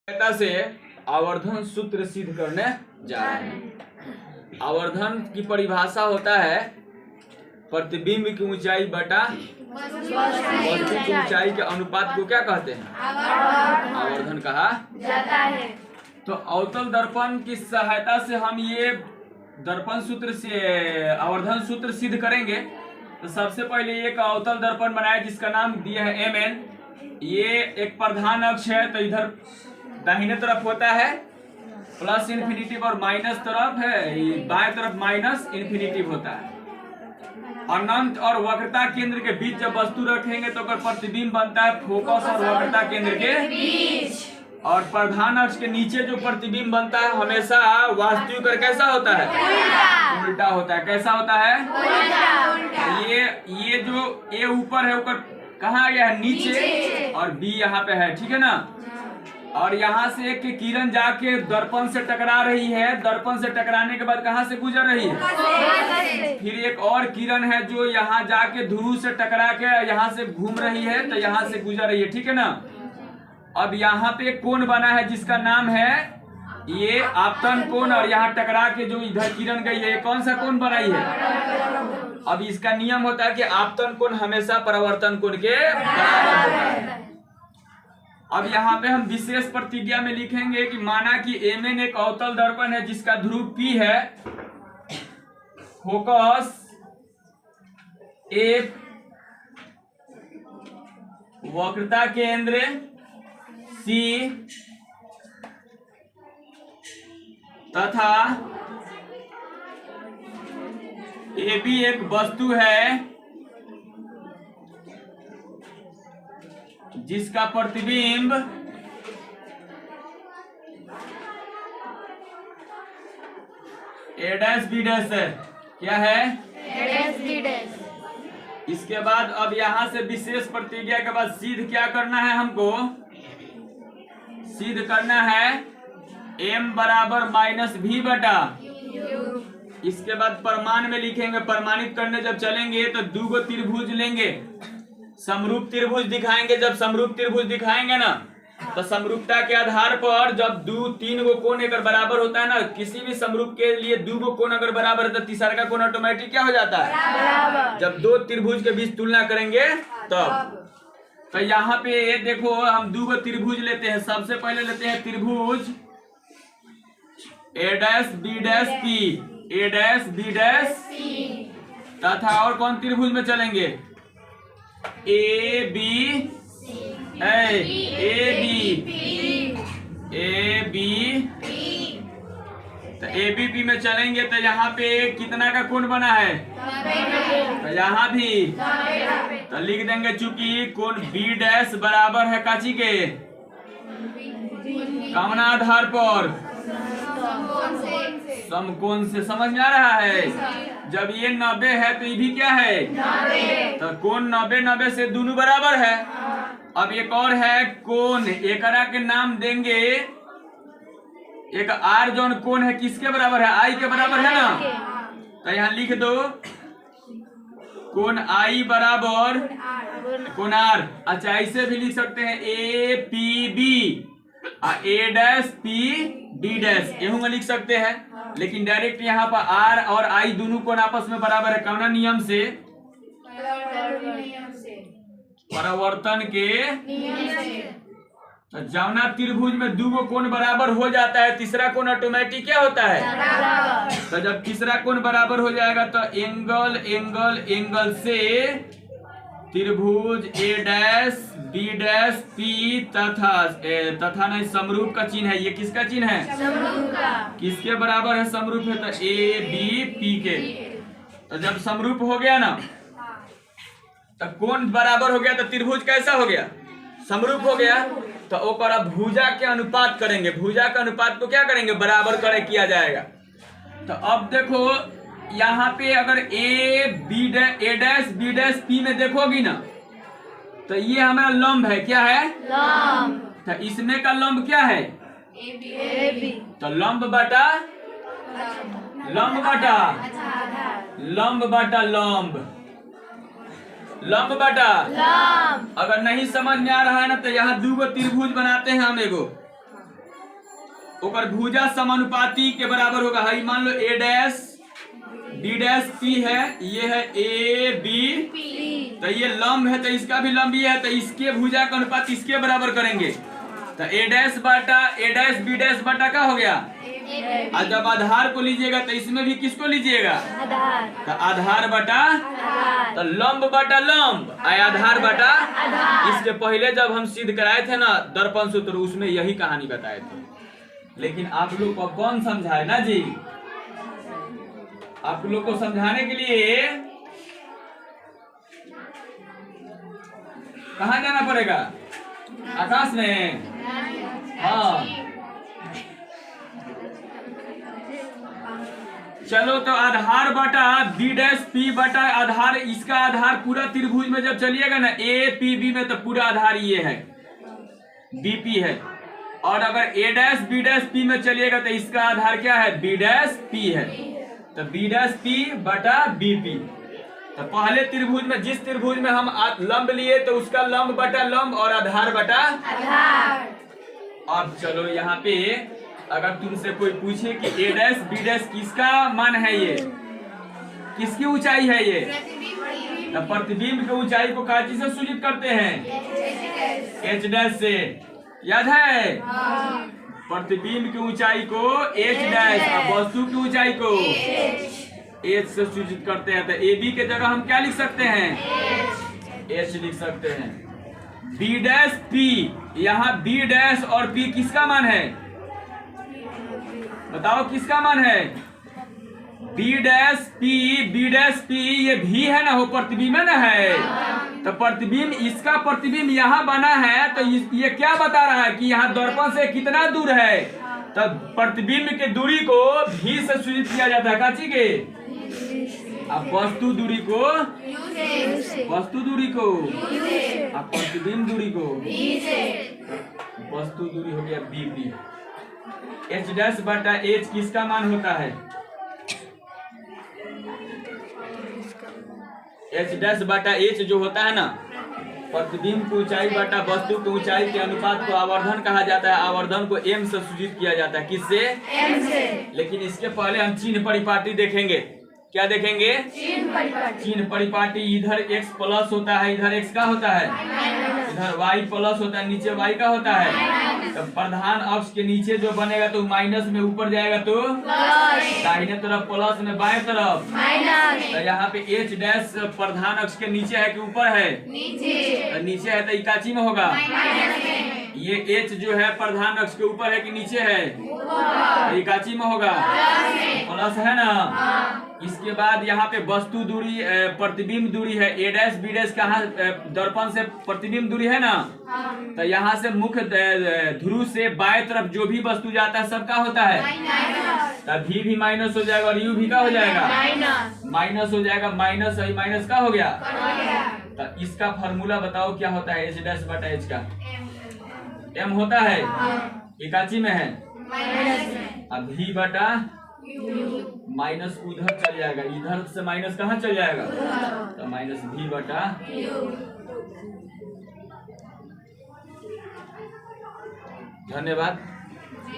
सहायता से आवर्धन सूत्र सिद्ध करने जा रहे हैं। आवर्धन की परिभाषा होता है प्रतिबिंब की ऊंचाई बटा वस्तु की ऊंचाई के अनुपात को क्या कहते हैं? आवर्धन कहा जाता है। तो अवतल दर्पण की सहायता से हम ये दर्पण सूत्र से आवर्धन सूत्र सिद्ध करेंगे। तो सबसे पहले एक अवतल दर्पण बनाया जिसका नाम दिया है MN। ये एक प्रधान अक्ष है, तो इधर दाहिने तरफ होता है प्लस इन्फिनिटिव और माइनस तरफ है, बाएं तरफ माइनस इन्फिनिटिव होता है। अनंत और वक्रता केंद्र के बीच जब वस्तु रखेंगे तो प्रतिबिंब बनता है फोकस और वक्रता केंद्र के बीच। और प्रधान अक्ष के नीचे जो प्रतिबिंब बनता है हमेशा वास्तविक और कैसा होता है? उल्टा होता है। कैसा होता है? उल्टा। ये जो A ऊपर है, ऊपर कहाँ आ गया है? नीचे, और B यहाँ पे है, ठीक है ना। और यहाँ से एक किरण जाके दर्पण से टकरा रही है, दर्पण से टकराने के बाद कहाँ से गुजर रही है? फिर एक और किरण है जो यहाँ जाके ध्रुव से टकरा के यहाँ से घूम रही है, तो यहाँ से गुजर रही है, ठीक है ना। अब यहाँ पे एक कोण बना है जिसका नाम है ये आपतन कोण, और यहाँ टकरा के जो इधर किरण गई है, कौन सा कोण बनाई है? अब इसका नियम होता है कि आपतन कोण हमेशा परावर्तन कोण के बराबर होता है। अब यहाँ पे हम विशेष प्रतिज्ञा में लिखेंगे कि माना कि MN एक अवतल दर्पण है जिसका ध्रुव P है, फोकस A, वक्रता केंद्र C तथा AB एक वस्तु है जिसका प्रतिबिंब A', B' है। क्या है? A', इसके बाद अब यहाँ से विशेष प्रतिज्ञा के बाद सिद्ध क्या करना है? हमको सिद्ध करना है M बराबर -V बटा। इसके बाद प्रमाण में लिखेंगे, प्रमाणित करने जब चलेंगे तो दो गो त्रिभुज लेंगे, समरूप त्रिभुज दिखाएंगे। जब समरूप त्रिभुज दिखाएंगे ना, तो समरूपता के आधार पर जब दो तीन गो कोण अगर बराबर होता है ना, किसी भी समरूप के लिए दो गो कोण अगर बराबर है तो तीसरा का कोण ऑटोमेटिक क्या हो जाता है? जब दो त्रिभुज के बीच तुलना करेंगे तब। तो यहाँ पे ये देखो, हम दो गो त्रिभुज लेते हैं। सबसे पहले लेते हैं त्रिभुज A', B', तथा और कौन त्रिभुज में चलेंगे? AB तो ABP में चलेंगे तो यहाँ पे कितना का कोण बना है? तो यहाँ भी तो लिख देंगे, चूंकि कोण B' बराबर है काची के कामना आधार पर समकोण से। समझ में आ रहा है? जब ये 90 है तो ये भी क्या है? 90। तो कोण 90 से दोनों बराबर है। अब एक और है कोण, एकरा के नाम देंगे, एक R जोन कोण है किसके बराबर है? I के बराबर है ना। तो यहाँ लिख दो कोण I बराबर कोण R। अच्छा, ऐसे भी लिख सकते हैं APB A', यूं में लिख सकते हैं। लेकिन डायरेक्ट यहाँ पर R और I दोनों कोण आपस में बराबर है। कौन नियम से? परावर्तन के नियम से। तो जौना त्रिभुज में दो गो कोण बराबर हो जाता है, तीसरा कोण ऑटोमेटिक क्या होता है? तो जब तीसरा कोण बराबर हो जाएगा तो एंगल से त्रिभुज A', B', P तथा नहीं समरूप का चिन्ह है। ये किसका चिन्ह है? समरूप का। किसके बराबर है? समरूप है, तो ABP के। तो जब समरूप हो गया ना, तो कोण बराबर हो गया तो त्रिभुज कैसा हो गया? समरूप हो गया। तो ओकरा भुजा के अनुपात करेंगे। भुजा के अनुपात को क्या करेंगे? बराबर किया जाएगा। तो अब देखो यहाँ पे अगर A', B' P में देखोगी ना, तो ये हमारा लंब है। क्या है? लंब। तो इसमें का लंब क्या है? AB। तो लंब बटा लंब बटा लंब। अगर नहीं समझ में आ रहा है ना तो यहाँ दो गो त्रिभुज बनाते हैं हम एगो। ओकर भुजा समानुपाती के बराबर होगा। है मान लो ए डैश बी डैश पी है, ये है ए बी, तो ये लंब है तो इसका भी लंब ये है, तो इसके भुजा का अनुपात इसके बराबर करेंगे। तो ए डैश बटा ए डैश बी डैश बटा क्या हो गया। और जब आधार को लीजिएगा तो इसमें भी किसको लीजिएगा, आधार। तो आधार बटा आधार। तो लंब बटा लंब, आधार बटा आधार। इसके पहले जब हम सिद्ध कराए थे ना दर्पण सूत्र, उसमें यही कहानी बताए थे, लेकिन आप लोग को कौन समझाए ना जी। आप लोग को समझाने के लिए कहाँ जाना पड़ेगा, आकाश में। हाँ चलो, तो आधार बटा बी डैश पी बटा आधार, इसका आधार पूरा त्रिभुज में जब चलिएगा ना ए पी बी में, तो पूरा आधार ये है बीपी है। और अगर ए डैश बी डैश पी में चलिएगा तो इसका आधार क्या है, बी डैश पी है। तो बी डैश पी बटा बीपी। तो पहले त्रिभुज में, जिस त्रिभुज में हम लंब लिए तो उसका लंब बटा लंब और आधार बटा आधार। अब चलो यहाँ पे अगर तुमसे कोई पूछे कि ए डैश बी डैश किसका मान है, ये किसकी ऊंचाई है, ये तो प्रतिबिंब की ऊंचाई को क्या चीज से सूचित करते हैं, एच डैश से। याद है, प्रतिबिंब की ऊंचाई को एच डैश और वस्तु की ऊंचाई को एच से सूचित करते हैं। तो ए बी के जगह हम क्या लिख सकते हैं, एच लिख सकते हैं। बी डैश पी, यहाँ बी डैश और पी किसका मान है, बताओ किसका मान है, बी डैश पी, ये भी है ना, वो प्रतिबिंब है ना है। तो प्रतिबिंब, इसका प्रतिबिंब यहाँ बना है, तो ये क्या बता रहा है कि यहाँ दर्पण से कितना दूर है। तो प्रतिबिंब के दूरी को भी से सूचित किया जाता है, काची के। अब वस्तु दूरी को, वस्तु दूरी को, अब प्रतिबिंब दूरी को, वस्तु दूरी हो गया बीपी। एच डैश बटा एच किसका मान होता है, एच डैश बटा एच जो होता है ना, प्रतिबिंब की ऊंचाई बटा वस्तु की ऊंचाई के अनुपात को आवर्धन कहा जाता है। आवर्धन को एम से सूचित किया जाता है, किससे, एम से। लेकिन इसके पहले हम चिन्ह परिपाटी देखेंगे। क्या देखेंगे, चिन्ह परिपाटी। इधर x प्लस होता है, इधर x का होता है, इधर y प्लस होता है, नीचे y का होता है। तो प्रधान अक्ष के नीचे जो बनेगा तो माइनस में, ऊपर जाएगा तो दाहिने तरफ, प्लस में बाएं तरफ माइनस। तो यहाँ पे h डैश प्रधान अक्ष के नीचे है कि ऊपर है, नीचे। तो नीचे है तो इकाची में होगा। ये h जो है प्रधान अक्ष के ऊपर है कि नीचे है, तो इकाची में होगा, प्लस है ना। इसके बाद यहाँ पे वस्तु दूरी, प्रतिबिंब दूरी है, ए डैश बी डैश कहाँ, दर्पण से प्रतिबिंब दूरी है ना। तो यहाँ से मुख्य ध्रुव से बाएं तरफ जो भी वस्तु जाता है सबका होता है, तब भी माइनस हो जाएगा और यू भी का हो जाएगा, माइनस हो जाएगा। माइनस है, माइनस का हो गया। तो इसका फॉर्मूला बताओ क्या होता है, एच डैश बटा एच का एम होता है, इकाची में है। अब भी बटा माइनस उधर चल जाएगा, इधर से माइनस कहाँ चल जाएगा, तो माइनस भी बटा। धन्यवाद।